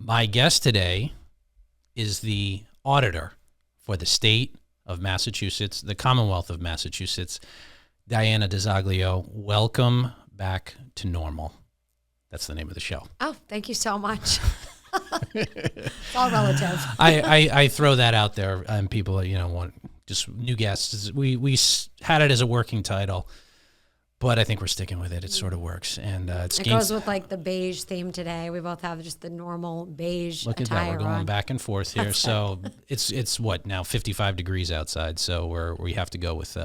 My guest today is the auditor for the state of Massachusetts, the Commonwealth of Massachusetts, Diana DiZoglio. Welcome back to normal. That's the name of the show. Oh, thank you so much. It's all relative. I throw that out there, and people, want just new guests. We had it as a working title, but I think we're sticking with it. It sort of works, and it goes with like the beige theme today. We both have just the normal beige Look at attire that. We're going on. back and forth here. So it's what now 55 degrees outside. So we have to go with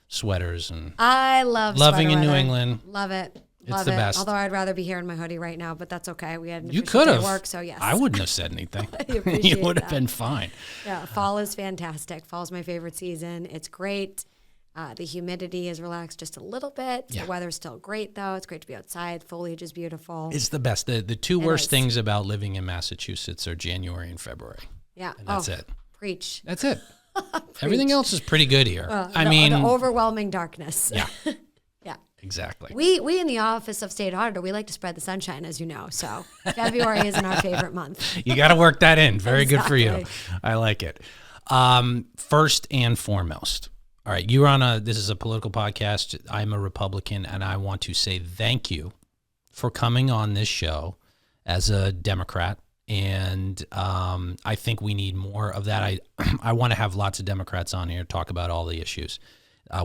sweaters and I love loving sweater in New weather. England. Love it. It's Love the it. best. Although I'd rather be here in my hoodie right now, but that's okay. We had an You official could day have of work, so yes. I wouldn't have said anything. I You appreciate would have that. been fine. Yeah, fall is fantastic. Fall's my favorite season. It's great. The humidity is relaxed just a little bit. Yeah. The weather's still great, though. It's great to be outside. Foliage is beautiful. It's the best. The two worst is. things about living in Massachusetts are January and February. Yeah. And that's it. Preach. That's it. Everything else is pretty good here. The overwhelming darkness. Yeah. Yeah. Exactly. We in the Office of State Auditor, we like to spread the sunshine, as you know. So February isn't our favorite month. You got to work that in. Very good for you. Exactly. I like it. First and foremost, all right, this is a political podcast. I'm a Republican, and I want to say thank you for coming on this show as a Democrat. And I think we need more of that. I want to have lots of Democrats on here, talk about all the issues,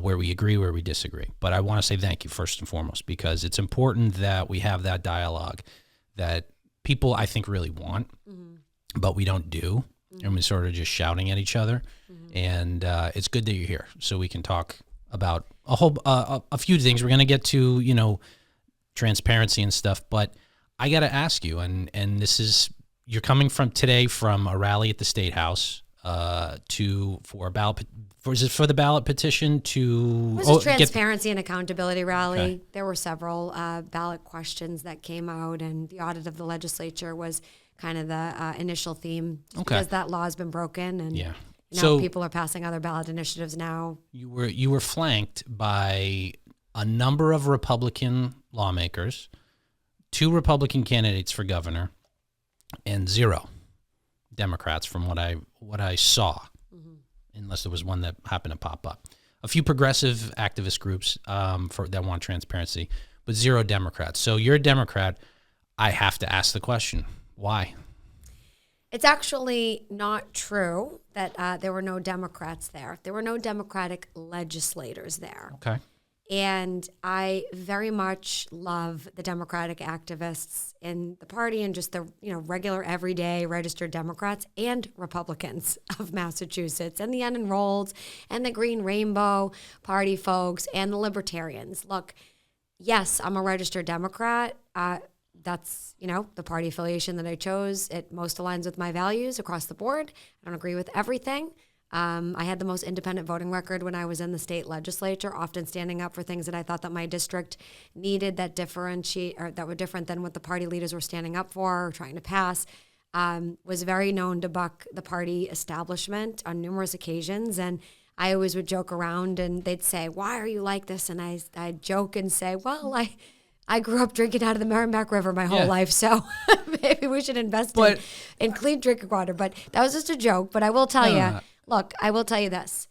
where we agree, where we disagree. But I want to say thank you first and foremost, because it's important that we have that dialogue that people, I think, really want, but we don't do. And we're sort of just shouting at each other. And it's good that you're here so we can talk about a few things. We're going to get to, transparency and stuff, but I got to ask you, and you're coming from a rally at the State House for the ballot petition to... It was a transparency and accountability rally. Okay. There were several ballot questions that came out, and the audit of the legislature was kind of the initial theme, because that law has been broken, and So people are passing other ballot initiatives now. You were flanked by a number of Republican lawmakers, 2 Republican candidates for governor, and 0 Democrats from what I saw, unless there was one that happened to pop up. A few progressive activist groups that want transparency, but 0 Democrats. So you're a Democrat. I have to ask the question, why? It's actually not true that there were no Democrats there. There were no Democratic legislators there. Okay. And I very much love the Democratic activists in the party and just the regular, everyday registered Democrats and Republicans of Massachusetts, and the unenrolled and the Green Rainbow Party folks and the Libertarians. Look, yes, I'm a registered Democrat. That's, the party affiliation that I chose. It most aligns with my values across the board. I don't agree with everything. I had the most independent voting record when I was in the state legislature, often standing up for things that I thought that my district needed that were different than what the party leaders were standing up for or trying to pass. Was very known to buck the party establishment on numerous occasions. And I always would joke around, and they'd say, "Why are you like this?" And I'd joke and say, "Well, I grew up drinking out of the Merrimack River my whole life, so maybe we should invest in clean drinking water." But that was just a joke. But I will tell you, look, I will tell you this.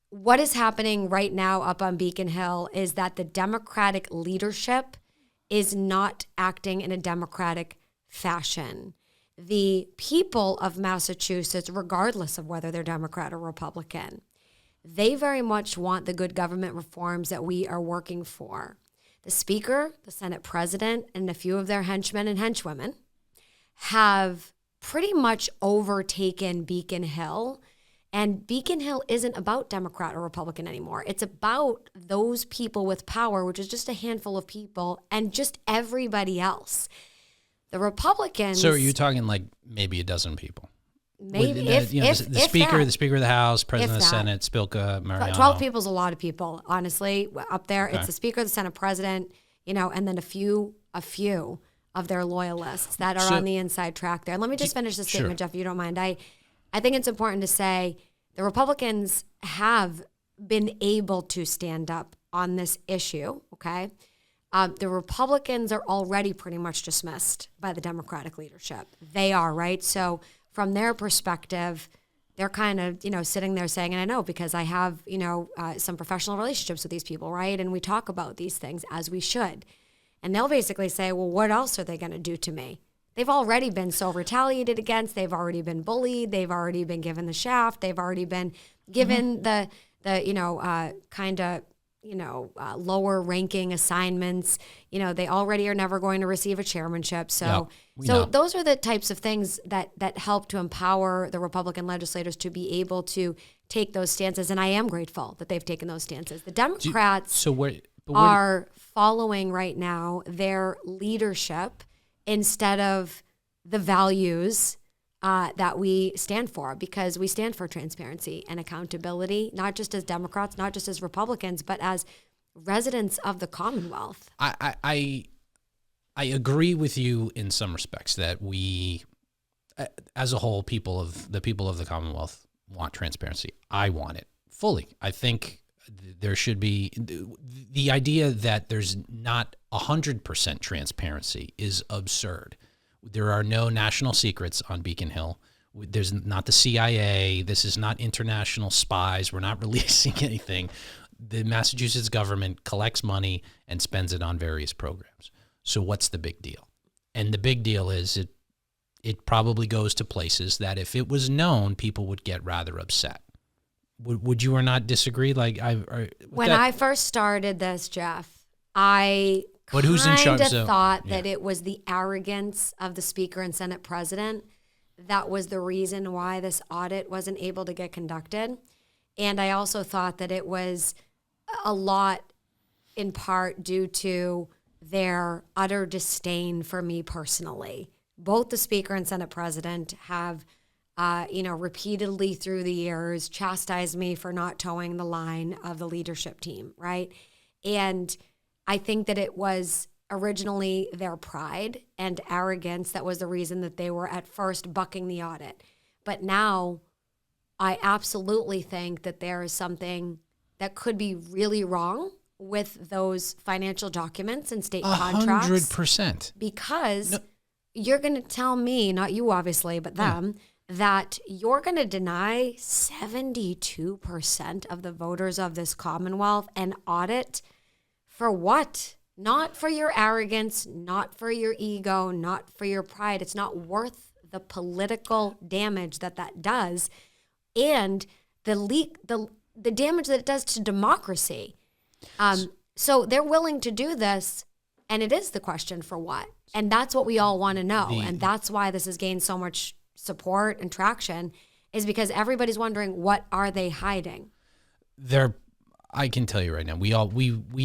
What is happening right now up on Beacon Hill is that the Democratic leadership is not acting in a democratic fashion. The people of Massachusetts, regardless of whether they're Democrat or Republican, they very much want the good government reforms that we are working for. The Speaker, the Senate President, and a few of their henchmen and henchwomen have pretty much overtaken Beacon Hill. And Beacon Hill isn't about Democrat or Republican anymore. It's about those people with power, which is just a handful of people, and just everybody else. The Republicans... So are you talking like maybe a dozen people? Maybe the Speaker of the House, President of the Senate, Spilka, Mariano. 12 people is a lot of people, honestly. Up there, It's the Speaker, the Senate President, and then a few of their loyalists that are on the inside track there. And let me just finish this statement, Jeff, if you don't mind. I think it's important to say the Republicans have been able to stand up on this issue, okay? The Republicans are already pretty much dismissed by the Democratic leadership. They are, right? So from their perspective, they're kind of, sitting there saying, and I know because I have, some professional relationships with these people, right? And we talk about these things as we should. And they'll basically say, well, what else are they going to do to me? They've already been so retaliated against. They've already been bullied. They've already been given the shaft. They've already been given the lower ranking assignments. They already are never going to receive a chairmanship. So those are the types of things that help to empower the Republican legislators to be able to take those stances. And I am grateful that they've taken those stances. The Democrats are following right now their leadership instead of the values that we stand for, because we stand for transparency and accountability, not just as Democrats, not just as Republicans, but as residents of the Commonwealth. I agree with you in some respects that we, as a whole, the people of the Commonwealth want transparency. I want it fully. I think there should be the idea that there's not 100% transparency is absurd. There are no national secrets on Beacon Hill. There's not the CIA. This is not international spies. We're not releasing anything. The Massachusetts government collects money and spends it on various programs. So what's the big deal? And the big deal is it probably goes to places that if it was known, people would get rather upset. Would you or not disagree? When I first started this, Jeff, I kind of thought that it was the arrogance of the Speaker and Senate President that was the reason why this audit wasn't able to get conducted. And I also thought that it was a lot in part due to their utter disdain for me personally. Both the Speaker and Senate President have repeatedly through the years chastised me for not towing the line of the leadership team, right? And I think that it was originally their pride and arrogance that was the reason that they were at first bucking the audit. But now I absolutely think that there is something that could be really wrong with those financial documents and state contracts. 100%. Because you're going to tell me, not you obviously, but them, that you're going to deny 72% of the voters of this Commonwealth an audit for what? Not for your arrogance, not for your ego, not for your pride. It's not worth the political damage that does and the damage that it does to democracy. So they're willing to do this, and it is the question for what? And that's what we all want to know. And that's why this has gained so much support and traction, is because everybody's wondering, what are they hiding? I can tell you right now, we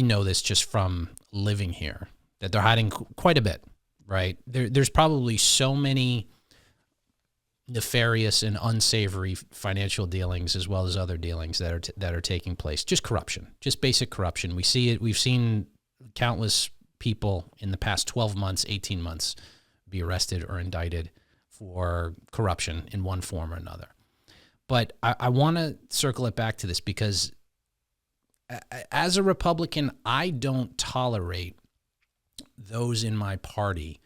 know this just from living here, that they're hiding quite a bit, right? There's probably so many nefarious and unsavory financial dealings as well as other dealings that are taking place. Just corruption, just basic corruption. We see it. We've seen countless people in the past 12 months, 18 months be arrested or indicted for corruption in one form or another. But I want to circle it back to this because as a Republican, I don't tolerate those in my party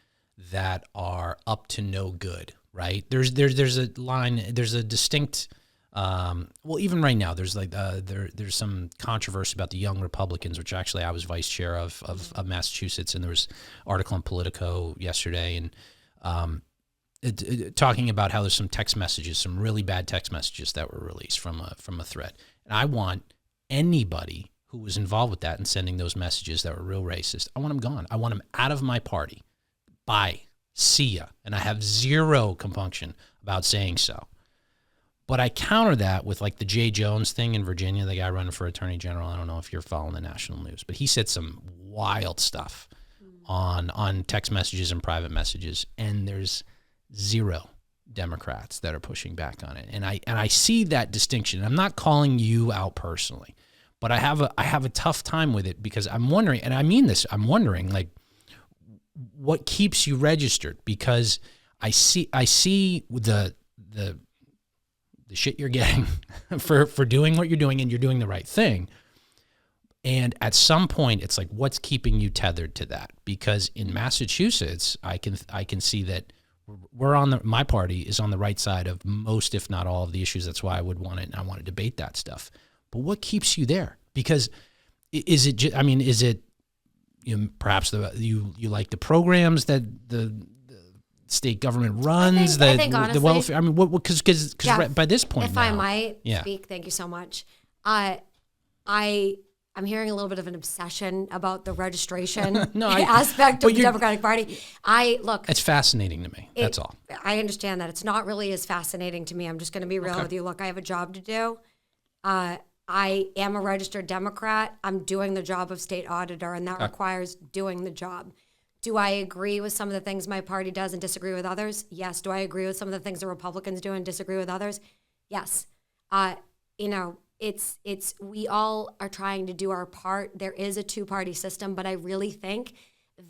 that are up to no good, right? There's a line, there's a distinct, even right now, there's there's some controversy about the Young Republicans, which actually I was vice chair of Massachusetts, and there was an article in Politico yesterday, and talking about how there's some text messages, some really bad text messages that were released from a thread. And I want anybody who was involved with that and sending those messages that were real racist, I want them gone. I want them out of my party. Bye. See ya. And I have zero compunction about saying so. But I counter that with like the Jay Jones thing in Virginia, the guy running for attorney general. I don't know if you're following the national news, but he said some wild stuff on text messages and private messages. And there's zero Democrats that are pushing back on it. And I see that distinction. I'm not calling you out personally, but I have a tough time with it because I'm wondering, and I mean this, I'm wondering like what keeps you registered, because I see the shit you're getting for doing what you're doing, and you're doing the right thing. And at some point, it's like, what's keeping you tethered to that? Because in Massachusetts, I can see that my party is on the right side of most, if not all, of the issues. That's why I would want it, and I want to debate that stuff. But what keeps you there? Because is it perhaps you like the programs that the state government runs, I think honestly, the welfare. I mean, because by this point, if now, I might speak, thank you so much. I'm hearing a little bit of an obsession about the registration aspect of the Democratic Party. It's fascinating to me. That's all. I understand that. It's not really as fascinating to me. I'm just going to be real with you. Look, I have a job to do. I am a registered Democrat. I'm doing the job of state auditor, and that requires doing the job. Do I agree with some of the things my party does and disagree with others? Yes. Do I agree with some of the things the Republicans do and disagree with others? Yes. We all are trying to do our part. There is a two-party system, but I really think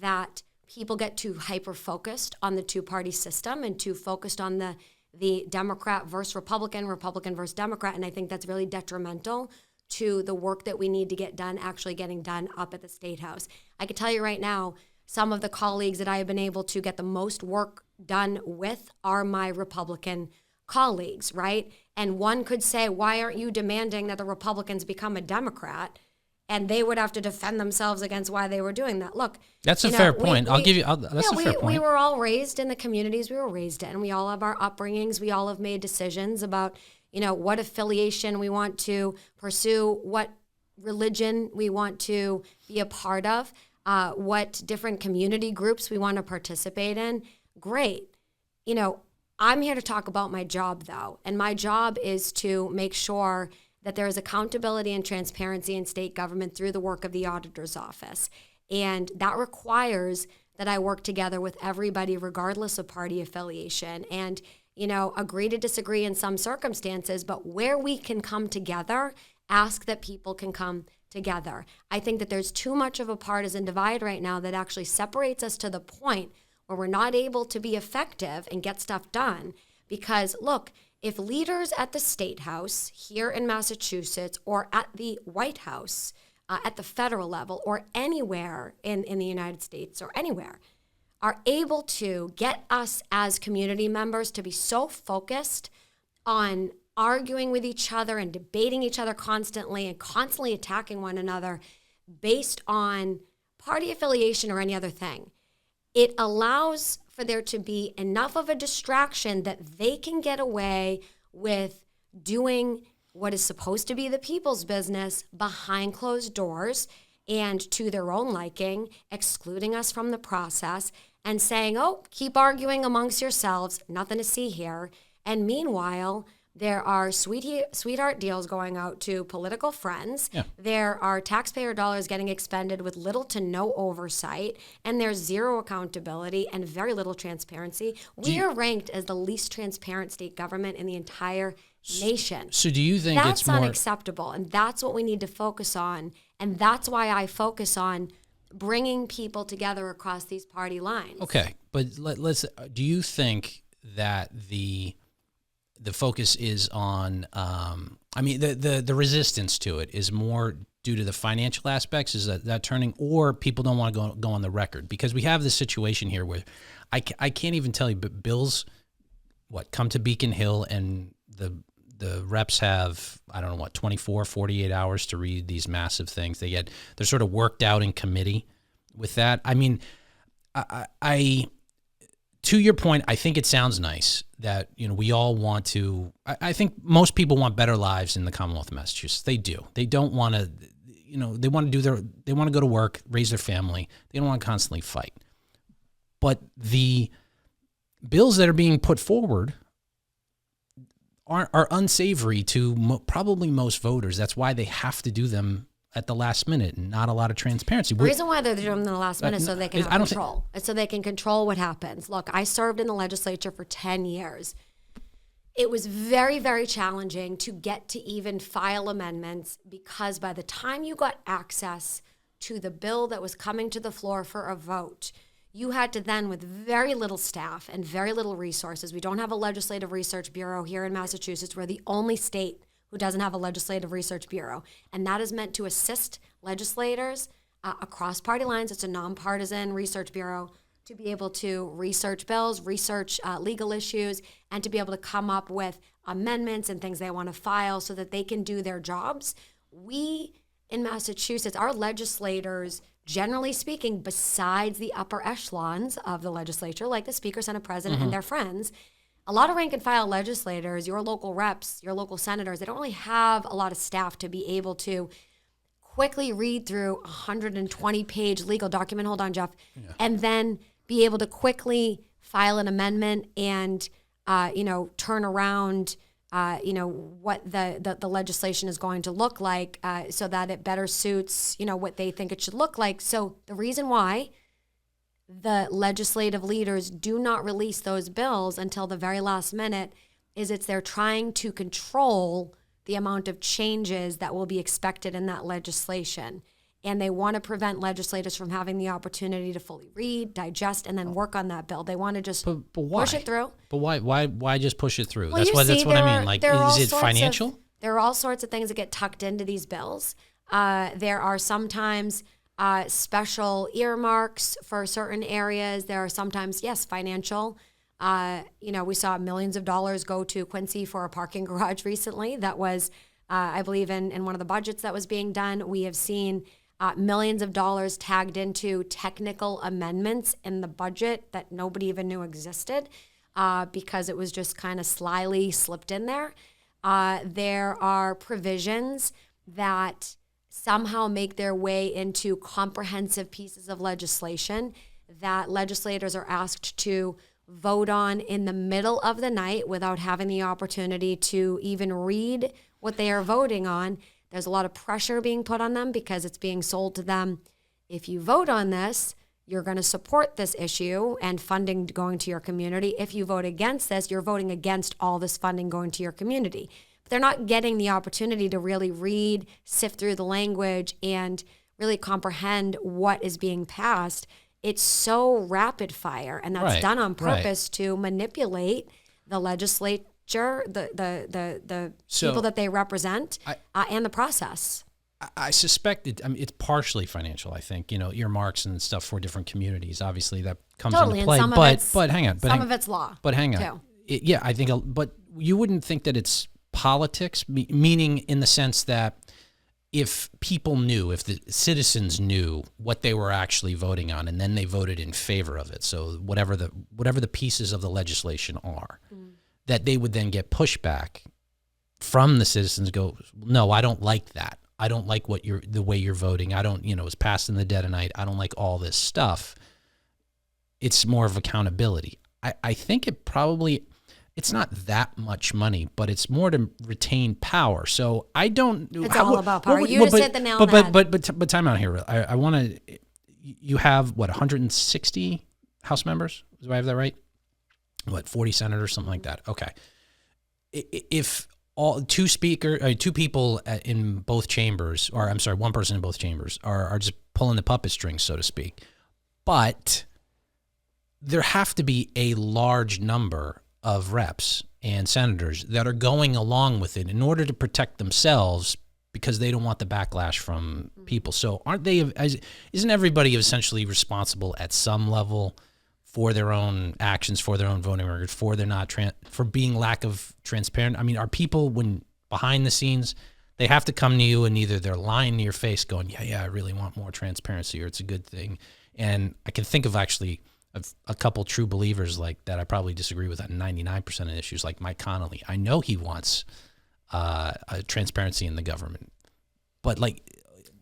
that people get too hyper-focused on the two-party system and too focused on the Democrat versus Republican, Republican versus Democrat, and I think that's really detrimental to the work that we need to get done, actually getting done up at the State House. I can tell you right now, some of the colleagues that I have been able to get the most work done with are my Republican colleagues, right? And one could say, why aren't you demanding that the Republicans become a Democrat? And they would have to defend themselves against why they were doing that. Look, that's a fair point. I'll give you. That's a fair point. We were all raised in the communities we were raised in. We all have our upbringings. We all have made decisions about, what affiliation we want to pursue, what religion we want to be a part of, what different community groups we want to participate in. Great. I'm here to talk about my job, though, and my job is to make sure that there is accountability and transparency in state government through the work of the auditor's office. And that requires that I work together with everybody, regardless of party affiliation, and, agree to disagree in some circumstances, but where we can come together, ask that people can come together. I think that there's too much of a partisan divide right now that actually separates us to the point where we're not able to be effective and get stuff done. Because, look, if leaders at the State House here in Massachusetts or at the White House, at the federal level or anywhere in the United States or anywhere, are able to get us as community members to be so focused on arguing with each other and debating each other constantly and constantly attacking one another based on party affiliation or any other thing, it allows for there to be enough of a distraction that they can get away with doing what is supposed to be the people's business behind closed doors and to their own liking, excluding us from the process and saying, keep arguing amongst yourselves, nothing to see here. And meanwhile, there are sweetheart deals going out to political friends. Yeah. There are taxpayer dollars getting expended with little to no oversight, and there's zero accountability and very little transparency. We are ranked as the least transparent state government in the entire nation. So do you think that's unacceptable? And that's what we need to focus on. And that's why I focus on bringing people together across these party lines. Okay, but do you think that the focus is on, the resistance to it is more due to the financial aspects? Is that turning, or people don't want to go on the record? Because we have this situation here where I can't even tell you, but bills, come to Beacon Hill and the reps have, 24, 48 hours to read these massive things. They're sort of worked out in committee with that. I mean, I to your point, I think it sounds nice that, we all want to, I think most people want better lives in the Commonwealth of Massachusetts. They do. They don't want to, they want to go to work, raise their family. They don't want to constantly fight. But the bills that are being put forward are unsavory to probably most voters. That's why they have to do them at the last minute and not a lot of transparency. The reason why they're doing them in the last minute is so they can have control. It's so they can control what happens. Look, I served in the legislature for 10 years. It was very, very challenging to get to even file amendments because by the time you got access to the bill that was coming to the floor for a vote, you had to then, with very little staff and very little resources, we don't have a legislative research bureau here in Massachusetts. We're the only state who doesn't have a legislative research bureau. And that is meant to assist legislators across party lines. It's a nonpartisan research bureau to be able to research bills, research legal issues, and to be able to come up with amendments and things they want to file so that they can do their jobs. We in Massachusetts, our legislators, generally speaking, besides the upper echelons of the legislature, like the Speaker, Senate President, and their friends, a lot of rank and file legislators, your local reps, your local senators, they don't really have a lot of staff to be able to quickly read through a 120-page legal document, hold on, Jeff, and then be able to quickly file an amendment and, turn around, what the legislation is going to look like so that it better suits, what they think it should look like. So the reason why the legislative leaders do not release those bills until the very last minute is they're trying to control the amount of changes that will be expected in that legislation. And they want to prevent legislators from having the opportunity to fully read, digest, and then work on that bill. They want to just push it through. But why just push it through? Well, that's what I mean. Like, is it financial? There are all sorts of things that get tucked into these bills. There are sometimes special earmarks for certain areas. There are sometimes, yes, financial. We saw millions of dollars go to Quincy for a parking garage recently. That was, I believe, in one of the budgets that was being done. We have seen millions of dollars tagged into technical amendments in the budget that nobody even knew existed because it was just kind of slyly slipped in there. There are provisions that somehow make their way into comprehensive pieces of legislation that legislators are asked to vote on in the middle of the night without having the opportunity to even read what they are voting on. There's a lot of pressure being put on them because it's being sold to them. If you vote on this, you're going to support this issue and funding going to your community. If you vote against this, you're voting against all this funding going to your community. But they're not getting the opportunity to really read, sift through the language, and really comprehend what is being passed. It's so rapid fire, and that's done on purpose to manipulate the legislature, the people that they represent, and the process. I suspect it's partially financial. I think earmarks and stuff for different communities. Obviously, that comes into play. But hang on, some of it's law. But hang on, I think. But you wouldn't think that it's politics, meaning in the sense that if people knew, if the citizens knew what they were actually voting on, and then they voted in favor of it, so whatever the pieces of the legislation are, that they would then get pushback from the citizens. Go, no, I don't like that. I don't like the way you're voting. I don't, it's passed in the dead of night. I don't like all this stuff. It's more of accountability. I think it's not that much money, but it's more to retain power. So I don't. It's all about power. You just hit the nail on the head. But time out here. I want to. You have 160 House members? Do I have that right? 40 senators, something like that. Okay. If two people in both chambers, or I'm sorry, one person in both chambers are just pulling the puppet strings, so to speak, but there have to be a large number of reps and senators that are going along with it in order to protect themselves because they don't want the backlash from people. So isn't everybody essentially responsible at some level for their own actions, for their own voting record, for being lack of transparent? I mean, are people, when behind the scenes, they have to come to you and either they're lying to your face going, yeah, I really want more transparency, or it's a good thing. And I can think of actually a couple true believers like that I probably disagree with on 99% of issues, like Mike Connolly. I know he wants transparency in the government, but Mike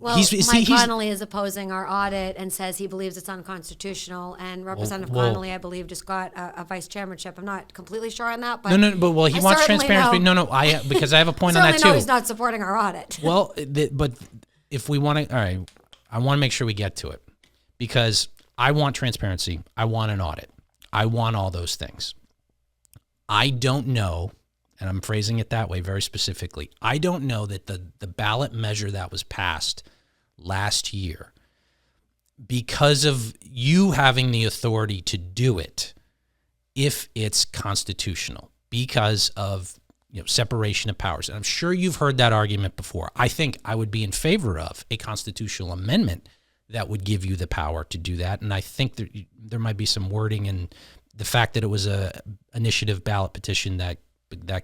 Connolly is opposing our audit and says he believes it's unconstitutional. And Representative Connolly, I believe, just got a vice chairmanship. I'm not completely sure on that, but he wants transparency. Because I have a point on that too. He's not supporting our audit. Well, but if we want to, all right, I want to make sure we get to it, because I want transparency. I want an audit. I want all those things. I don't know, and I'm phrasing it that way very specifically, I don't know that the ballot measure that was passed last year, because of you having the authority to do it, if it's constitutional, because of separation of powers. And I'm sure you've heard that argument before. I think I would be in favor of a constitutional amendment that would give you the power to do that. And I think there might be some wording in the fact that it was a initiative ballot petition that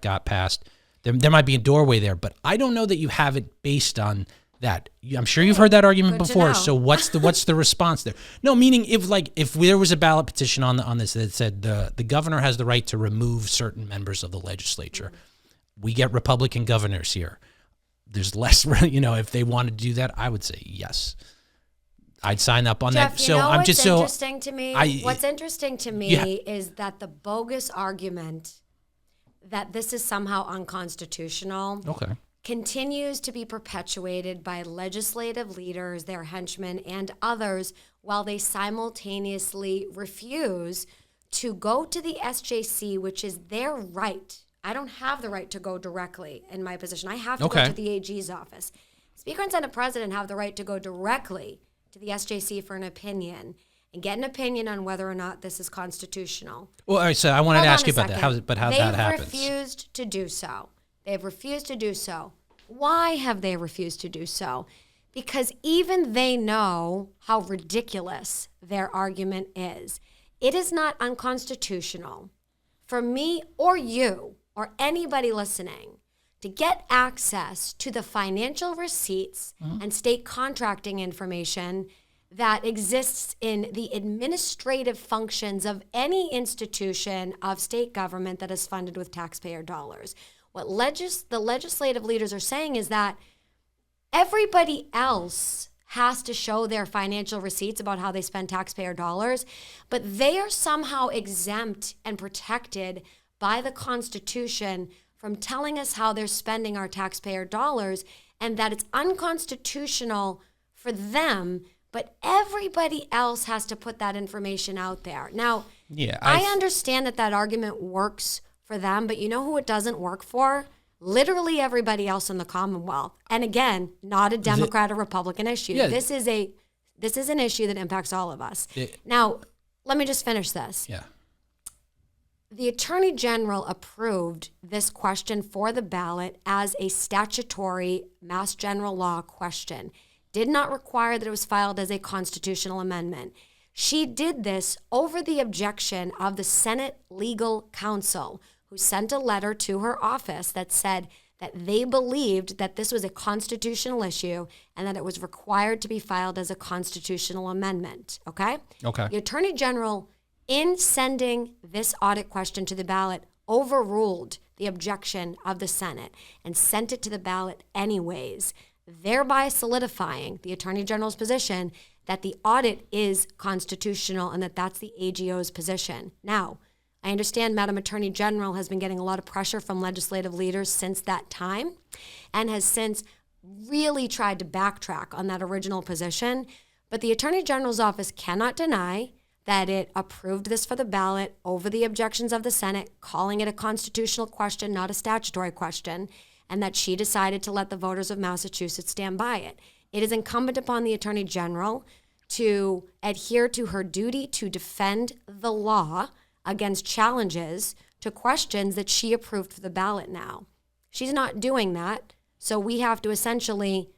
got passed. There might be a doorway there, but I don't know that you have it based on that. I'm sure you've heard that argument before. So what's the response there? No, meaning if there was a ballot petition on this that said the governor has the right to remove certain members of the legislature. We get Republican governors here. There's less, if they want to do that, I would say yes. I'd sign up on Jeff, that. So I'm just so interesting to me. What's interesting to me is that the bogus argument that this is somehow unconstitutional continues to be perpetuated by legislative leaders, their henchmen, and others, while they simultaneously refuse to go to the SJC, which is their right. I don't have the right to go directly in my position. I have to go to the AG's office. Speaker and Senate President have the right to go directly to the SJC for an opinion and get an opinion on whether or not this is constitutional. Well, all right, so I wanted to ask you about that. How that happens. They've refused to do so. They've refused to do so. Why have they refused to do so? Because even they know how ridiculous their argument is. It is not unconstitutional for me or you or anybody listening to get access to the financial receipts and state contracting information that exists in the administrative functions of any institution of state government that is funded with taxpayer dollars. What the legislative leaders are saying is that everybody else has to show their financial receipts about how they spend taxpayer dollars, but they are somehow exempt and protected by the Constitution from telling us how they're spending our taxpayer dollars, and that it's unconstitutional for them, but everybody else has to put that information out there. Now, I understand that argument works for them, but you know who it doesn't work for? Literally everybody else in the Commonwealth. And again, not a Democrat or Republican issue. Yeah. This is an issue that impacts all of us. Now, let me just finish this. Yeah. The Attorney General approved this question for the ballot as a statutory Mass General Law question. Did not require that it was filed as a constitutional amendment. She did this over the objection of the Senate Legal Counsel, who sent a letter to her office that said that they believed that this was a constitutional issue and that it was required to be filed as a constitutional amendment. Okay? The Attorney General, in sending this audit question to the ballot, overruled the objection of the Senate and sent it to the ballot anyways, thereby solidifying the Attorney General's position that the audit is constitutional and that that's the AGO's position. Now, I understand Madam Attorney General has been getting a lot of pressure from legislative leaders since that time and has since really tried to backtrack on that original position, but the Attorney General's office cannot deny that it approved this for the ballot over the objections of the Senate, calling it a constitutional question, not a statutory question, and that she decided to let the voters of Massachusetts stand by it. It is incumbent upon the Attorney General to adhere to her duty to defend the law against challenges to questions that she approved for the ballot now. She's not doing that, so we have to essentially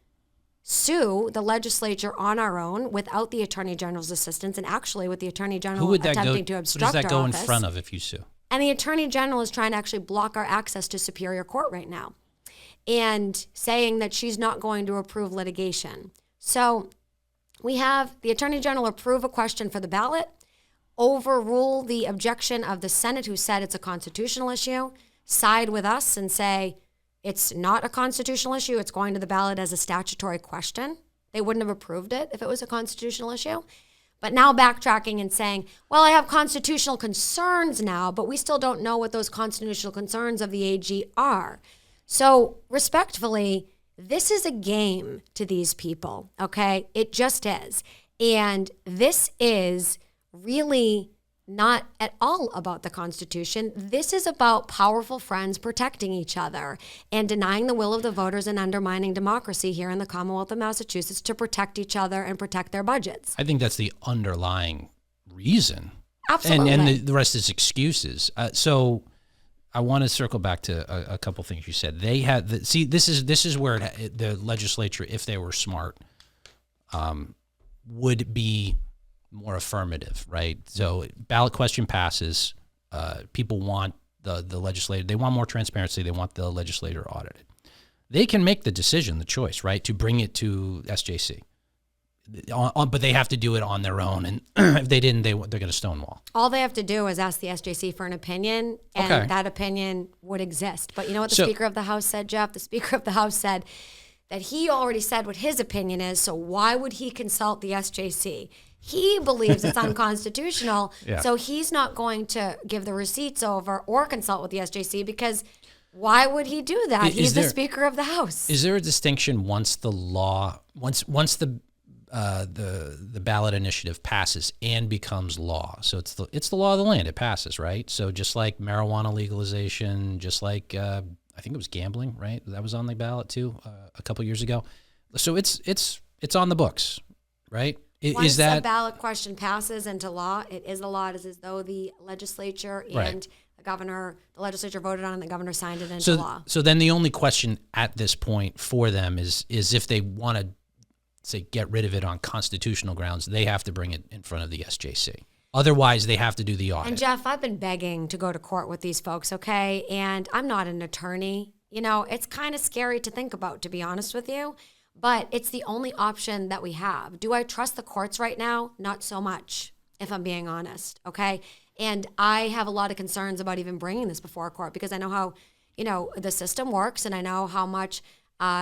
sue the legislature on our own without the Attorney General's assistance, and actually with the Attorney General attempting to obstruct our office. Who does that go in front of if you sue? And the Attorney General is trying to actually block our access to Superior Court right now and saying that she's not going to approve litigation. So we have the Attorney General approve a question for the ballot, overrule the objection of the Senate, who said it's a constitutional issue, side with us and say it's not a constitutional issue, it's going to the ballot as a statutory question. They wouldn't have approved it if it was a constitutional issue. But now backtracking and saying, well, I have constitutional concerns now, but we still don't know what those constitutional concerns of the AG are. So respectfully, this is a game to these people, okay? It just is. And this is really not at all about the Constitution. This is about powerful friends protecting each other and denying the will of the voters and undermining democracy here in the Commonwealth of Massachusetts to protect each other and protect their budgets. I think that's the underlying reason. Absolutely. And the rest is excuses. So I want to circle back to a couple things you said. They had this is where the legislature, if they were smart, would be more affirmative, right? So ballot question passes. People want the legislator. They want more transparency. They want the legislator audited. They can make the decision, the choice, right, to bring it to SJC. But they have to do it on their own, and if they didn't, they're going to stonewall. All they have to do is ask the SJC for an opinion, and that opinion would exist. But you know what the Speaker of the House said, Jeff? The Speaker of the House said that he already said what his opinion is, so why would he consult the SJC? He believes it's unconstitutional, so he's not going to give the receipts over or consult with the SJC, because why would he do that? He's the Speaker of the House. Is there a distinction once the law, once the ballot initiative passes and becomes law? So it's the law of the land. It passes, right? So just like marijuana legalization, just like I think it was gambling, right? That was on the ballot too a couple years ago. So it's on the books, right? Once a ballot question passes into law, it is the law. It is as though the legislature and the legislature voted on it and the governor signed it into law. So then the only question at this point for them is if they want to say get rid of it on constitutional grounds, they have to bring it in front of the SJC. Otherwise, they have to do the audit. And Jeff, I've been begging to go to court with these folks, okay? And I'm not an attorney. You know, it's kind of scary to think about, to be honest with you, but it's the only option that we have. Do I trust the courts right now? Not so much, if I'm being honest, okay? And I have a lot of concerns about even bringing this before a court, because I know how, you know, the system works, and I know how much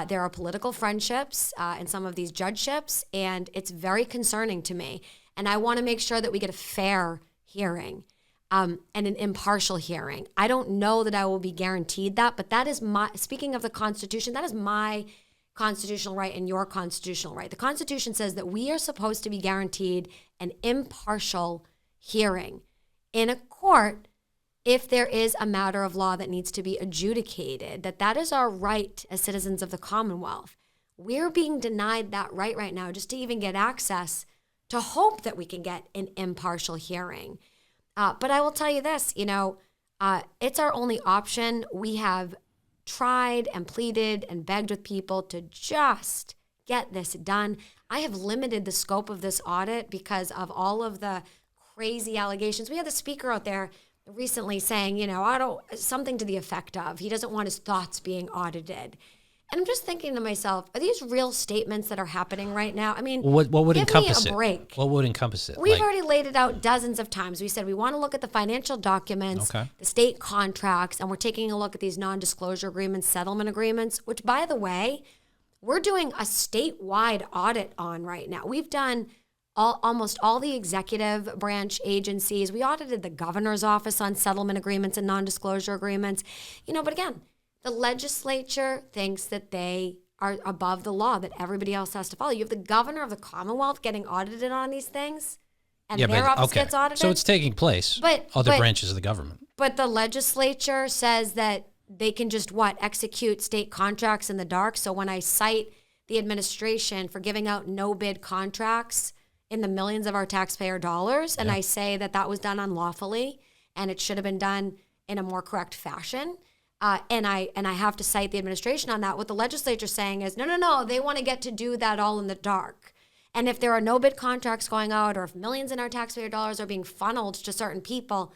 there are political friendships in some of these judgeships, and it's very concerning to me. And I want to make sure that we get a fair hearing and an impartial hearing. I don't know that I will be guaranteed that, but that is speaking of the Constitution, that is my constitutional right and your constitutional right. The Constitution says that we are supposed to be guaranteed an impartial hearing in a court if there is a matter of law that needs to be adjudicated, that is our right as citizens of the Commonwealth. We're being denied that right now just to even get access to hope that we can get an impartial hearing. But I will tell you this, you know, it's our only option. We have tried and pleaded and begged with people to just get this done. I have limited the scope of this audit because of all of the crazy allegations. We had the Speaker out there recently saying, you know, something to the effect of, he doesn't want his thoughts being audited. And I'm just thinking to myself, are these real statements that are happening right now? I mean, what would encompass me a break. What would encompass it? We've already laid it out dozens of times. We said we want to look at the financial documents, the state contracts, and we're taking a look at these non-disclosure agreements, settlement agreements, which, by the way, we're doing a statewide audit on right now. We've done almost all the executive branch agencies. We audited the governor's office on settlement agreements and non-disclosure agreements. You know, but again, the legislature thinks that they are above the law, that everybody else has to follow. You have the governor of the Commonwealth getting audited on these things, and their office gets audited. So it's taking place, other branches of the government. But the legislature says that they can just, execute state contracts in the dark. So when I cite the administration for giving out no-bid contracts in the millions of our taxpayer dollars, and I say that was done unlawfully, and it should have been done in a more correct fashion, and I have to cite the administration on that. What the legislature is saying is, no, they want to get to do that all in the dark. And if there are no bid contracts going out, or if millions in our taxpayer dollars are being funneled to certain people,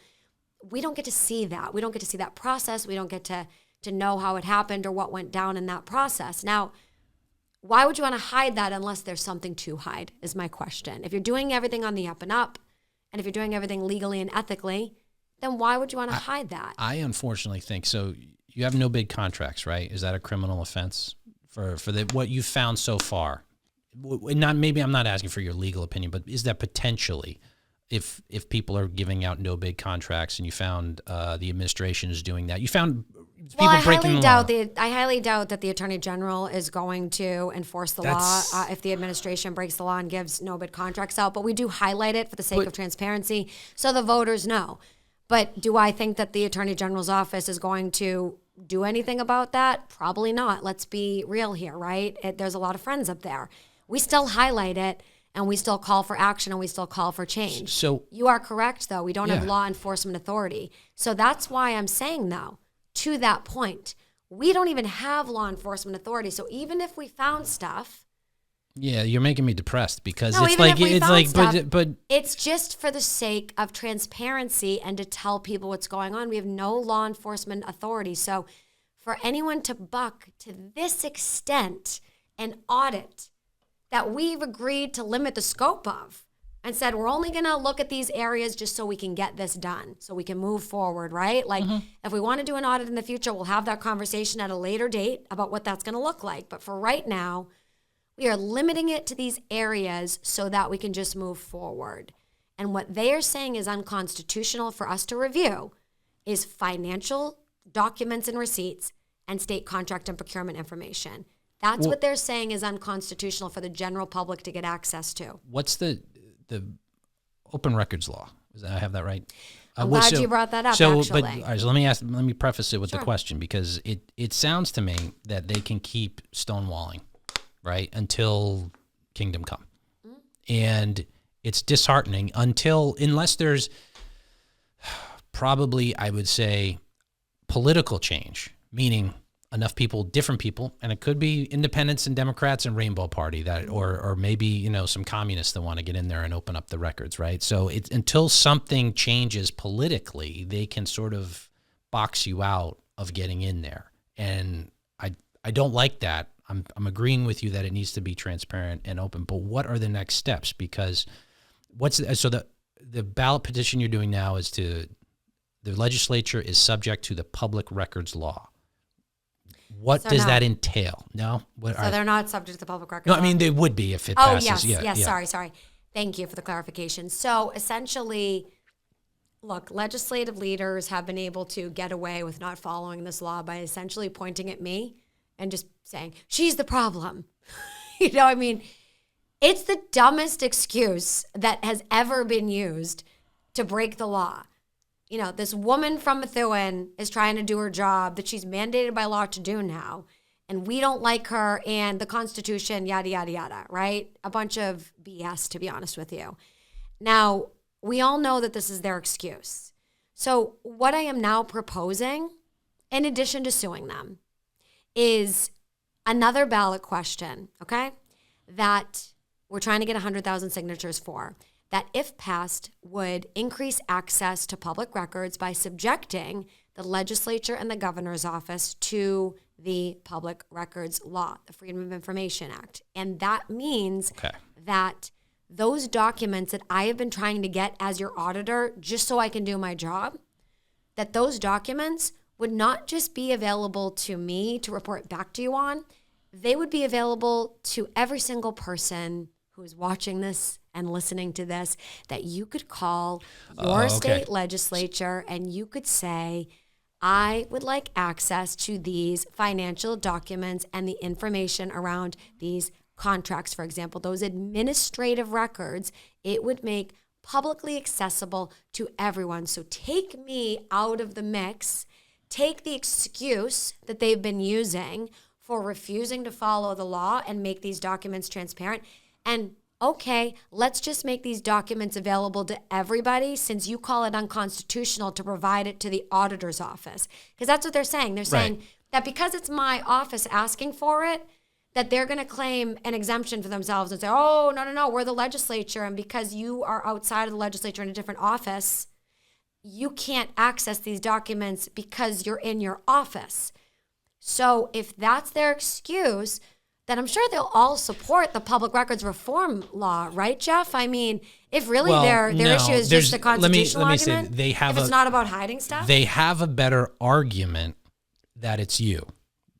we don't get to see that. We don't get to see that process. We don't get to know how it happened or what went down in that process. Now, why would you want to hide that unless there's something to hide, is my question. If you're doing everything on the up and up, and if you're doing everything legally and ethically, then why would you want to hide that? I unfortunately think so. You have no bid contracts, right? Is that a criminal offense for what you've found so far? Maybe I'm not asking for your legal opinion, but is that potentially, if people are giving out no bid contracts, and you found the administration is doing that, you found people breaking the law? I highly doubt that the Attorney General is going to enforce the law if the administration breaks the law and gives no bid contracts out. But we do highlight it for the sake of transparency, so the voters know. But do I think that the Attorney General's office is going to do anything about that? Probably not. Let's be real here, right? There's a lot of friends up there. We still highlight it, and we still call for action, and we still call for change. So you are correct, though. We don't have law enforcement authority. So that's why I'm saying, though, to that point. We don't even have law enforcement authority. So even if we found stuff, yeah, you're making me depressed because no, it's even like if we it's found like stuff, but it's just for the sake of transparency and to tell people what's going on. We have no law enforcement authority. So for anyone to buck to this extent an audit that we've agreed to limit the scope of and said we're only going to look at these areas just so we can get this done, so we can move forward, right? Like if we want to do an audit in the future, we'll have that conversation at a later date about what that's going to look like. But for right now, we are limiting it to these areas so that we can just move forward. And what they are saying is unconstitutional for us to review is financial documents and receipts and state contract and procurement information. That's what they're saying is unconstitutional for the general public to get access to. What's the open records law? I have that right? I'm glad you brought that up, actually. But all right, so let me preface it with the question, because it sounds to me that they can keep stonewalling, right, until kingdom come. And it's disheartening unless there's probably, I would say, political change, meaning enough people, different people, and it could be independents and Democrats and Rainbow Party that, or maybe, some communists that want to get in there and open up the records, right? So it's until something changes politically, they can sort of box you out of getting in there. And I don't like that. I'm agreeing with you that it needs to be transparent and open, but what are the next steps? Because the ballot petition you're doing now is the legislature is subject to the public records law. What does that entail? No? They're not subject to the public records law? No, I mean, they would be if it passes. Yes, sorry. Thank you for the clarification. So essentially, look, legislative leaders have been able to get away with not following this law by essentially pointing at me and just saying, she's the problem. It's the dumbest excuse that has ever been used to break the law. This woman from Methuen is trying to do her job that she's mandated by law to do now, and we don't like her and the Constitution, yada, yada, yada, right? A bunch of BS, to be honest with you. Now, we all know that this is their excuse. So what I am now proposing, in addition to suing them, is another ballot question, okay, that we're trying to get 100,000 signatures for, that if passed would increase access to public records by subjecting the legislature and the governor's office to the public records law, the Freedom of Information Act. And that means that those documents that I have been trying to get as your auditor just so I can do my job, that those documents would not just be available to me to report back to you on, they would be available to every single person who is watching this and listening to this, that you could call your state legislature and you could say, I would like access to these financial documents and the information around these contracts, for example, those administrative records. It would make publicly accessible to everyone. So take me out of the mix, take the excuse that they've been using for refusing to follow the law and make these documents transparent. And let's just make these documents available to everybody since you call it unconstitutional to provide it to the auditor's office. Because that's what they're saying. They're saying that because it's my office asking for it, that they're going to claim an exemption for themselves and say, oh, no, we're the legislature. And because you are outside of the legislature in a different office, you can't access these documents because you're in your office. So if that's their excuse, then I'm sure they'll all support the public records reform law, right, Jeff? I mean, if really their issue is just a constitutional argument, if it's not about hiding stuff? They have a better argument that it's you.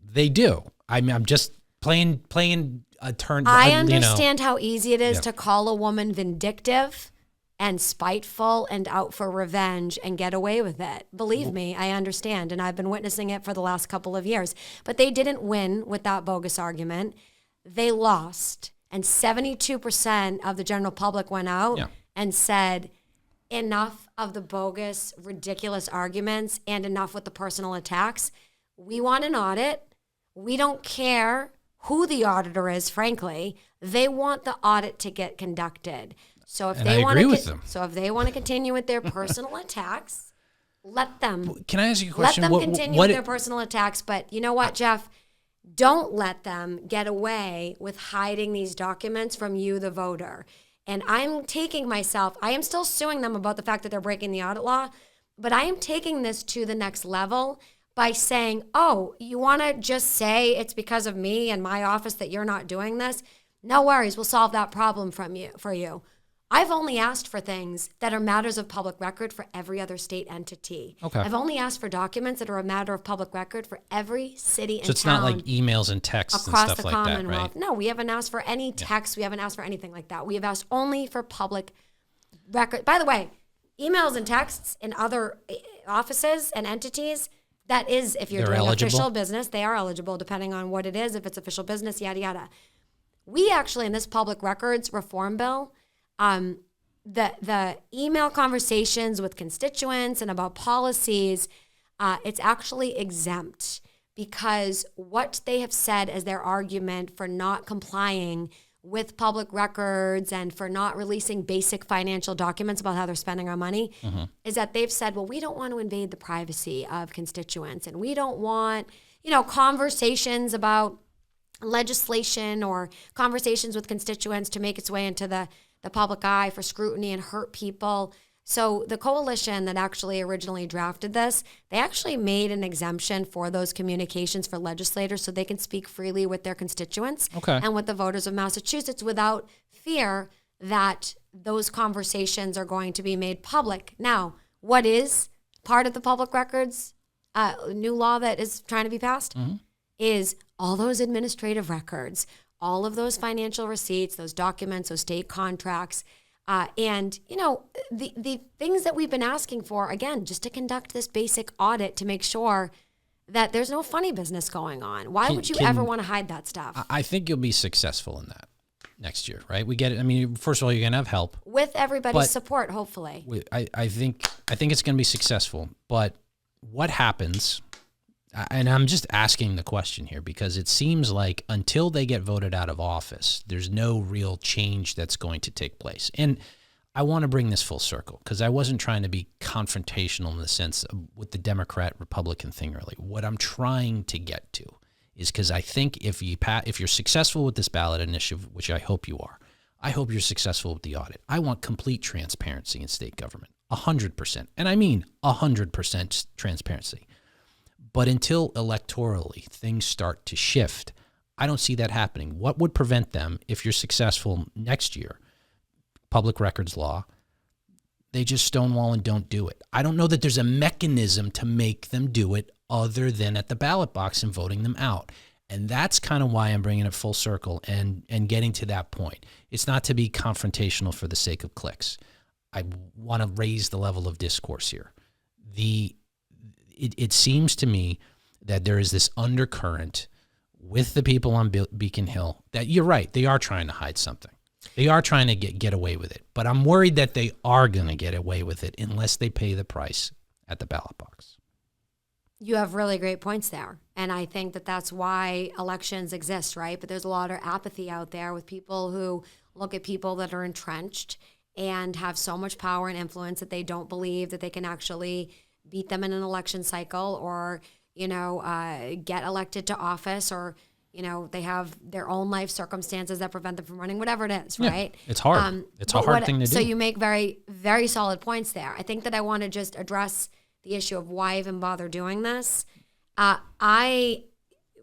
They do. I'm just playing a turn. I understand how easy it is to call a woman vindictive and spiteful and out for revenge and get away with it. Believe me, I understand, and I've been witnessing it for the last couple of years. But they didn't win with that bogus argument. They lost, and 72% of the general public went out and said, enough of the bogus, ridiculous arguments and enough with the personal attacks. We want an audit. We don't care who the auditor is, frankly. They want the audit to get conducted. So if they want to continue with their personal attacks, Let them. Can I ask you a question? Let them continue with their personal attacks. But you know what, Jeff? Don't let them get away with hiding these documents from you, the voter. And I am still suing them about the fact that they're breaking the audit law, but I am taking this to the next level by saying, oh, you want to just say it's because of me and my office that you're not doing this? No worries, we'll solve that problem for you. I've only asked for things that are matters of public record for every other state entity. Okay. I've only asked for documents that are a matter of public record for every city and town. So it's not like emails and texts and stuff like that, right? No, we haven't asked for any text. We haven't asked for anything like that. We have asked only for public record. By the way, emails and texts in other offices and entities, that is, if you're doing official business, they are eligible depending on what it is. If it's official business, yada, yada. We actually, in this public records reform bill, the email conversations with constituents and about policies, it's actually exempt because what they have said as their argument for not complying with public records and for not releasing basic financial documents about how they're spending our money is that they've said, well, we don't want to invade the privacy of constituents and we don't want, conversations about legislation or conversations with constituents to make its way into the public eye for scrutiny and hurt people. So the coalition that actually originally drafted this, they actually made an exemption for those communications for legislators so they can speak freely with their constituents and with the voters of Massachusetts without fear that those conversations are going to be made public. Now, what is part of the public records new law that is trying to be passed is all those administrative records, all of those financial receipts, those documents, those state contracts, and the things that we've been asking for, again, just to conduct this basic audit to make sure that there's no funny business going on. Why would you ever want to hide that stuff? I think you'll be successful in that next year, right? We get it. I mean, first of all, you're going to have help. With everybody's support, hopefully. I think it's going to be successful. But what happens... And I'm just asking the question here because it seems like until they get voted out of office, there's no real change that's going to take place. And I want to bring this full circle because I wasn't trying to be confrontational in the sense of, with the Democrat-Republican thing really. What I'm trying to get to is because I think if you're successful with this ballot initiative, which I hope you are, I hope you're successful with the audit. I want complete transparency in state government, 100%. And I mean 100% transparency. But until electorally things start to shift, I don't see that happening. What would prevent them, if you're successful next year, public records law, they just stonewall and don't do it. I don't know that there's a mechanism to make them do it other than at the ballot box and voting them out. And that's kind of why I'm bringing it full circle and getting to that point. It's not to be confrontational for the sake of clicks. I want to raise the level of discourse here. It seems to me that there is this undercurrent with the people on Beacon Hill that you're right. They are trying to hide something. They are trying to get away with it. But I'm worried that they are going to get away with it unless they pay the price at the ballot box. You have really great points there. And I think that that's why elections exist, right? But there's a lot of apathy out there with people who look at people that are entrenched and have so much power and influence that they don't believe that they can actually beat them in an election cycle or, get elected to office or, they have their own life circumstances that prevent them from running, whatever it is, right? It's hard. It's a hard thing to do. So you make very, very solid points there. I think that I want to just address the issue of why even bother doing this. I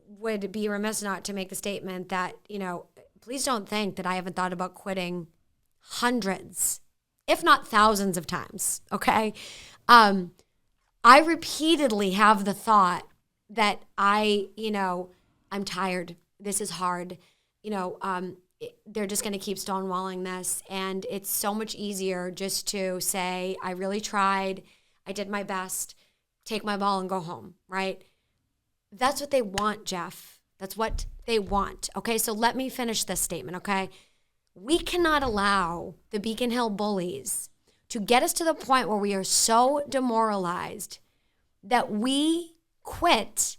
would be remiss not to make the statement that, please don't think that I haven't thought about quitting hundreds, if not thousands of times, okay? I repeatedly have the thought that I'm tired. This is hard. They're just going to keep stonewalling this. And it's so much easier just to say, I really tried. I did my best. Take my ball and go home, right? That's what they want, Jeff. That's what they want. Okay, so let me finish this statement, okay? We cannot allow the Beacon Hill bullies to get us to the point where we are so demoralized that we quit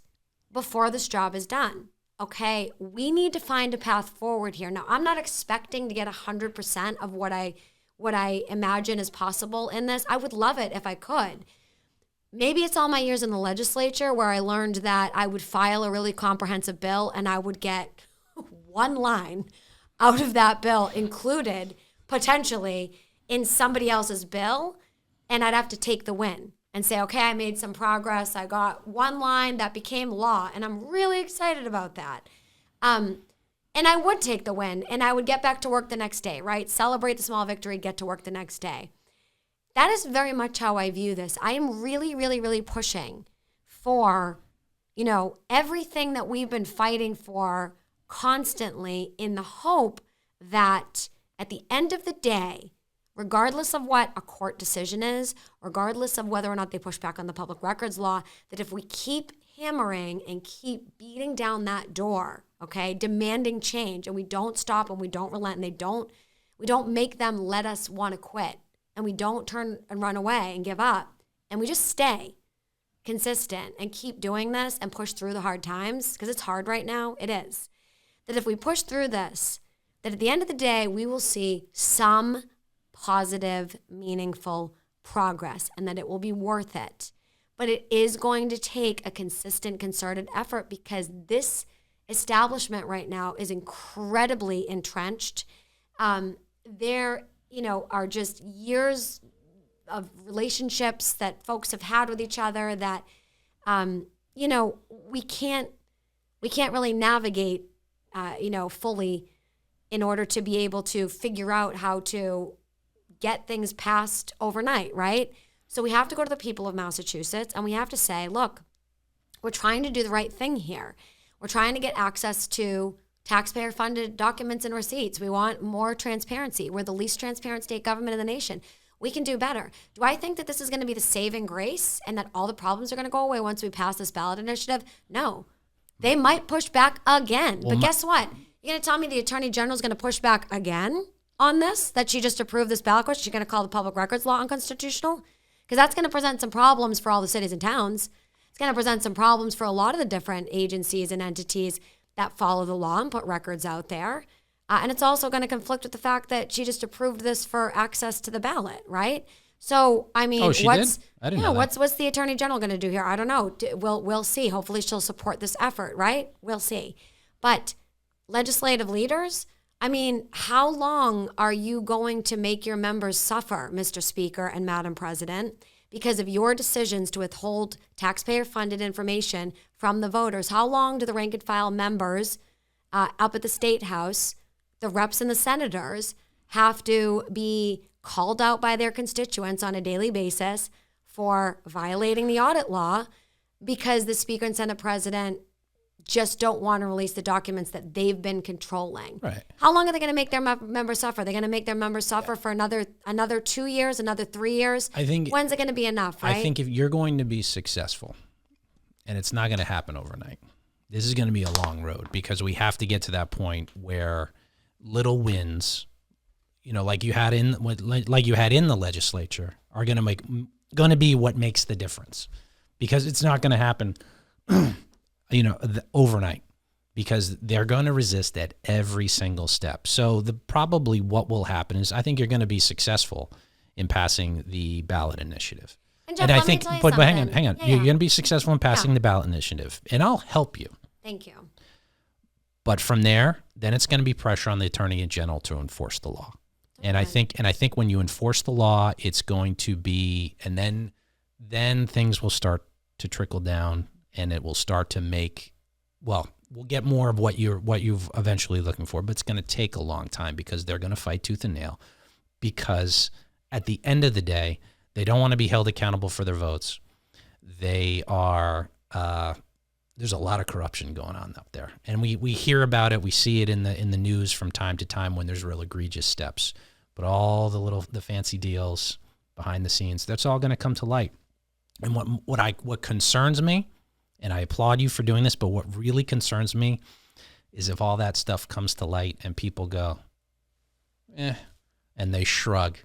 before this job is done. Okay, we need to find a path forward here. Now, I'm not expecting to get 100% of what I imagine is possible in this. I would love it if I could. maybe it's all my years in the legislature where I learned that I would file a really comprehensive bill and I would get one line out of that bill included potentially in somebody else's bill, and I'd have to take the win and say, okay, I made some progress. I got one line that became law, and I'm really excited about that. And I would take the win, and I would get back to work the next day, right? Celebrate the small victory, get to work the next day. That is very much how I view this. I am really, really, really pushing for, everything that we've been fighting for constantly in the hope that at the end of the day, regardless of what a court decision is, regardless of whether or not they push back on the public records law, that if we keep hammering and keep beating down that door, okay, demanding change, and we don't stop and we don't relent, and we don't make them let us want to quit, and we don't turn and run away and give up, and we just stay consistent and keep doing this and push through the hard times, because it's hard right now, it is. That if we push through this, that at the end of the day, we will see some positive, meaningful progress, and that it will be worth it. But it is going to take a consistent, concerted effort, because this establishment right now is incredibly entrenched. There, are just years of relationships that folks have had with each other that, we can't really navigate, fully in order to be able to figure out how to get things passed overnight, right? So we have to go to the people of Massachusetts and we have to say, look, we're trying to do the right thing here. We're trying to get access to taxpayer-funded documents and receipts. We want more transparency. We're the least transparent state government in the nation. We can do better. Do I think that this is going to be the saving grace and that all the problems are going to go away once we pass this ballot initiative? No. They might push back again. But guess what? You're going to tell me the Attorney General is going to push back again on this, that she just approved this ballot question? She's going to call the public records law unconstitutional? Because that's going to present some problems for all the cities and towns. It's going to present some problems for a lot of the different agencies and entities that follow the law and put records out there. And it's also going to conflict with the fact that she just approved this for access to the ballot, right? So, I mean, she did? I didn't know that. What's the Attorney General going to do here? I don't know. We'll see. Hopefully she'll support this effort, right? We'll see. But legislative leaders, I mean, how long are you going to make your members suffer, Mr. Speaker and Madam President, because of your decisions to withhold taxpayer-funded information from the voters? How long do the rank and file members up at the State House, the reps and the senators, have to be called out by their constituents on a daily basis for violating the audit law because the Speaker and Senate President just don't want to release the documents that they've been controlling? Right. How long are they going to make their members suffer? Are they going to make their members suffer for another 2 years, another 3 years? I think. When's it going to be enough, right? I think if you're going to be successful, and it's not going to happen overnight, this is going to be a long road, because we have to get to that point where little wins, like you had in the legislature, are going to be what makes the difference, because it's not going to happen overnight, because they're going to resist at every single step. So probably what will happen is, I think you're going to be successful in passing the ballot initiative. And Jeff, I think, but hang on. Yeah, you're going to be successful in passing the ballot initiative, and I'll help you. Thank you. But from there, then it's going to be pressure on the Attorney General to enforce the law. Okay. And I think when you enforce the law, it's going to be, and then things will start to trickle down, and it will start to make, we'll get more of what you've eventually looking for, but it's going to take a long time, because they're going to fight tooth and nail, because at the end of the day, they don't want to be held accountable for their votes. They are, there's a lot of corruption going on up there, and we hear about it. We see it in the news from time to time when there's real egregious steps, but all the fancy deals behind the scenes, that's all going to come to light. And what concerns me, and I applaud you for doing this, but what really concerns me is if all that stuff comes to light and people go, and they shrug,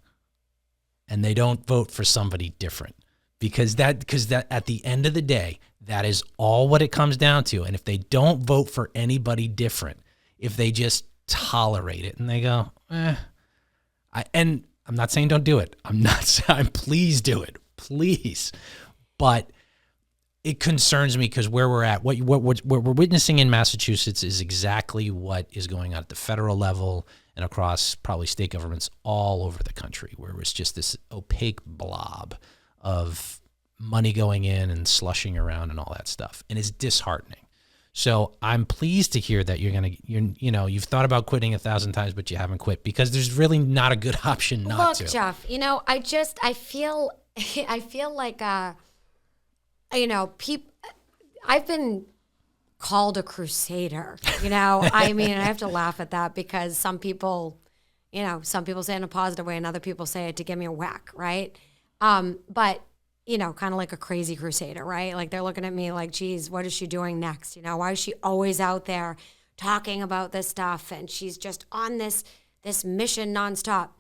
and they don't vote for somebody different, because that at the end of the day, that is all what it comes down to. And if they don't vote for anybody different, if they just tolerate it and they go, and I'm not saying don't do it. I'm please do it, please. But it concerns me because where we're at, what we're witnessing in Massachusetts is exactly what is going on at the federal level and across probably state governments all over the country, where it's just this opaque blob of money going in and slushing around and all that stuff. And it's disheartening. So I'm pleased to hear that you've thought about quitting 1,000 times, but you haven't quit, because there's really not a good option not to. Look, Jeff, I feel like, I've been called a crusader, I mean, I have to laugh at that because some people say it in a positive way and other people say it to give me a whack, right? But kind of like a crazy crusader, right? Like they're looking at me like, geez, what is she doing next? Why is she always out there talking about this stuff? And she's just on this mission nonstop.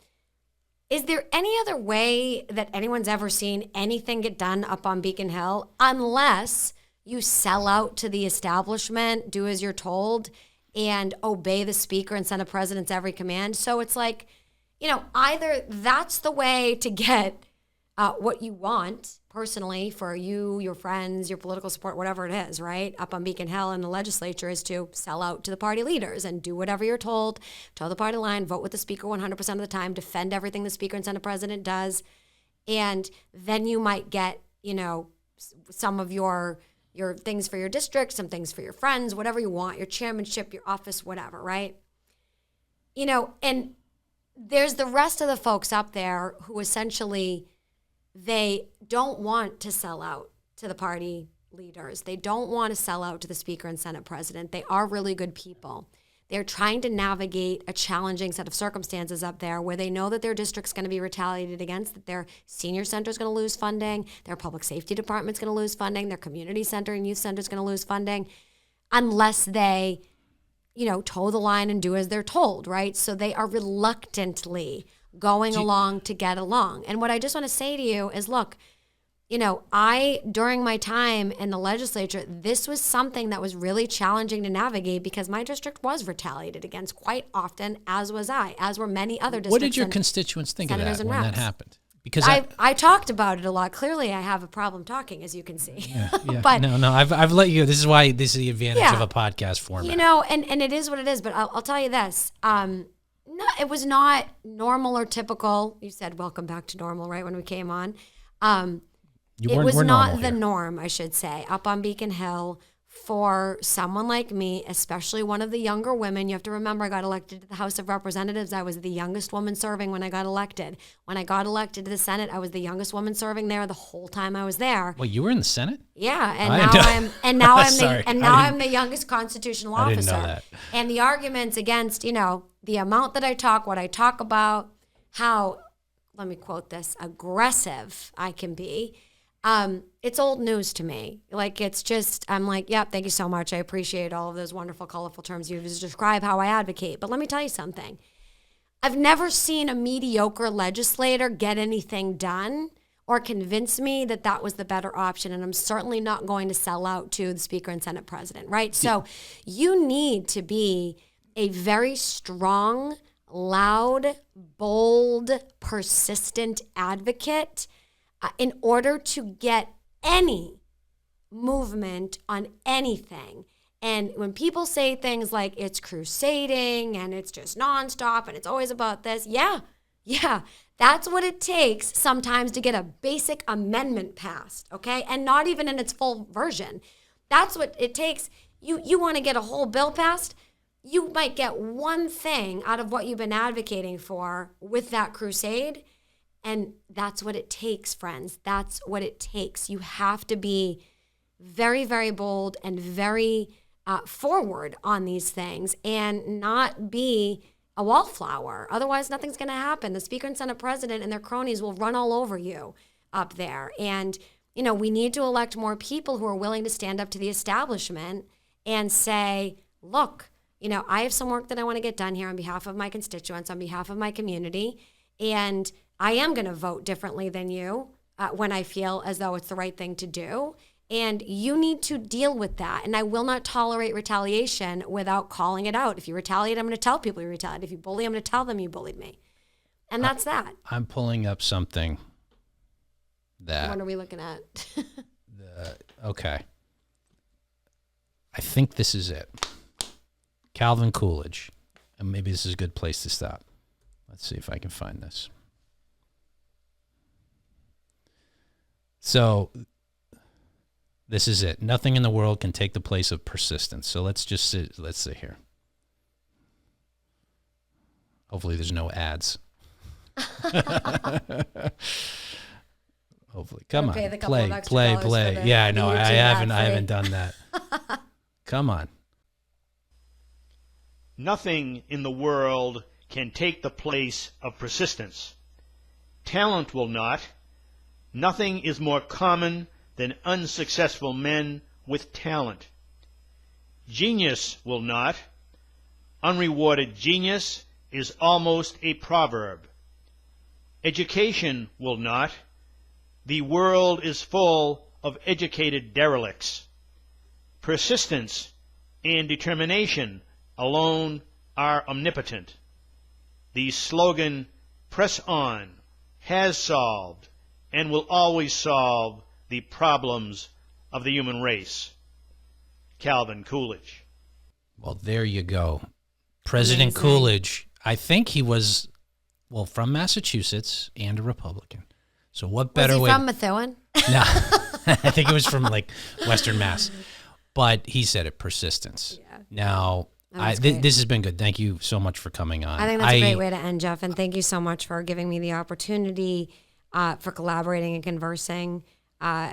Is there any other way that anyone's ever seen anything get done up on Beacon Hill unless you sell out to the establishment, do as you're told, and obey the Speaker and Senate President's every command? So it's like, either that's the way to get what you want personally for you, your friends, your political support, whatever it is, right? Up on Beacon Hill in the legislature is to sell out to the party leaders and do whatever you're told, toe the party line, vote with the Speaker 100% of the time, defend everything the Speaker and Senate President does. And then you might get, some of your things for your district, some things for your friends, whatever you want, your chairmanship, your office, whatever, right? And there's the rest of the folks up there who essentially, they don't want to sell out to the party leaders. They don't want to sell out to the Speaker and Senate President. They are really good people. They're trying to navigate a challenging set of circumstances up there where they know that their district's going to be retaliated against, that their senior center is going to lose funding, their public safety department's going to lose funding, their community center and youth center is going to lose funding unless they, toe the line and do as they're told, right? So they are reluctantly going along to get along. And what I just want to say to you is, look, during my time in the legislature, this was something that was really challenging to navigate because my district was retaliated against quite often, as was I, as were many other districts. What did your constituents think of that when that happened? Because I talked about it a lot. Clearly, I have a problem talking, as you can see. Yeah. But no, I've let you. This is why this is the advantage of a podcast format. And it is what it is. But I'll tell you this. No, it was not normal or typical. You said, welcome back to normal, right, when we came on. It was not the norm, I should say, up on Beacon Hill for someone like me, especially one of the younger women. You have to remember, I got elected to the House of Representatives. I was the youngest woman serving when I got elected. When I got elected to the Senate, I was the youngest woman serving there the whole time I was there. Well, you were in the Senate? Yeah, now I'm the youngest constitutional officer. I didn't know that. And the arguments against, the amount that I talk, what I talk about, how, let me quote this, aggressive I can be. It's old news to me. Like, it's just, I'm like, yep, thank you so much. I appreciate all of those wonderful, colorful terms you've used to describe how I advocate. But let me tell you something. I've never seen a mediocre legislator get anything done or convince me that that was the better option. And I'm certainly not going to sell out to the Speaker and Senate President, right? So you need to be a very strong, loud, bold, persistent advocate in order to get any movement on anything. And when people say things like it's crusading and it's just nonstop and it's always about this, yeah, that's what it takes sometimes to get a basic amendment passed, okay? And not even in its full version. That's what it takes. You want to get a whole bill passed? You might get one thing out of what you've been advocating for with that crusade. And that's what it takes, friends. That's what it takes. You have to be very, very bold and very forward on these things and not be a wallflower. Otherwise, nothing's going to happen. The Speaker and Senate President and their cronies will run all over you up there. And, we need to elect more people who are willing to stand up to the establishment and say, look, I have some work that I want to get done here on behalf of my constituents, on behalf of my community, and I am going to vote differently than you when I feel as though it's the right thing to do. And you need to deal with that. And I will not tolerate retaliation without calling it out. If you retaliate, I'm going to tell people you retaliated. If you bully, I'm going to tell them you bullied me. And that's that. I'm pulling up something that... What are we looking at? Okay. I think this is it. Calvin Coolidge. And maybe this is a good place to stop. Let's see if I can find this. So this is it. Nothing in the world can take the place of persistence. So let's see here. Hopefully there's no ads. Hopefully. Come on. Play. Yeah, I know. I haven't done that. Come on. Nothing in the world can take the place of persistence. Talent will not. Nothing is more common than unsuccessful men with talent. Genius will not. Unrewarded genius is almost a proverb. Education will not. The world is full of educated derelicts. Persistence and determination alone are omnipotent. The slogan, "Press on," has solved and will always solve the problems of the human race. Calvin Coolidge. Well, there you go. President Coolidge. I think he was, from Massachusetts and a Republican. So what better way? Was he from Methuen? No, I think it was from like Western Mass. But he said it, persistence. Yeah. Now, this has been good. Thank you so much for coming on. I think that's a great way to end, Jeff. And thank you so much for giving me the opportunity for collaborating and conversing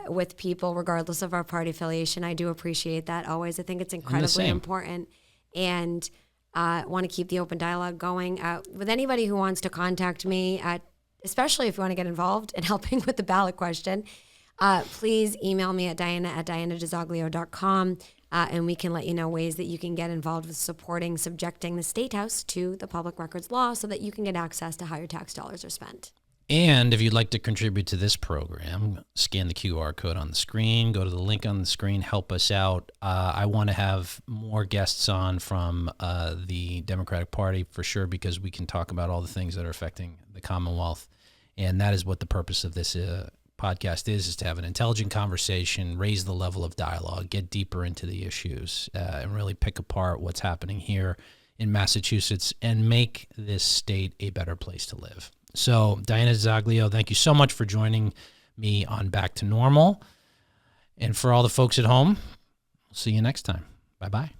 with people, regardless of our party affiliation. I do appreciate that always. I think it's incredibly important. And want to keep the open dialogue going. With anybody who wants to contact me, especially if you want to get involved in helping with the ballot question, please email me at diana@dianadizoglio.com, and we can let you know ways that you can get involved with subjecting the State House to the public records law so that you can get access to how your tax dollars are spent. And if you'd like to contribute to this program, scan the QR code on the screen, go to the link on the screen, help us out. I want to have more guests on from the Democratic Party for sure, because we can talk about all the things that are affecting the Commonwealth. And that is what the purpose of this podcast is to have an intelligent conversation, raise the level of dialogue, get deeper into the issues, and really pick apart what's happening here in Massachusetts and make this state a better place to live. So, Diana DiZoglio, thank you so much for joining me on Back to Normal. And for all the folks at home, we'll see you next time. Bye-bye.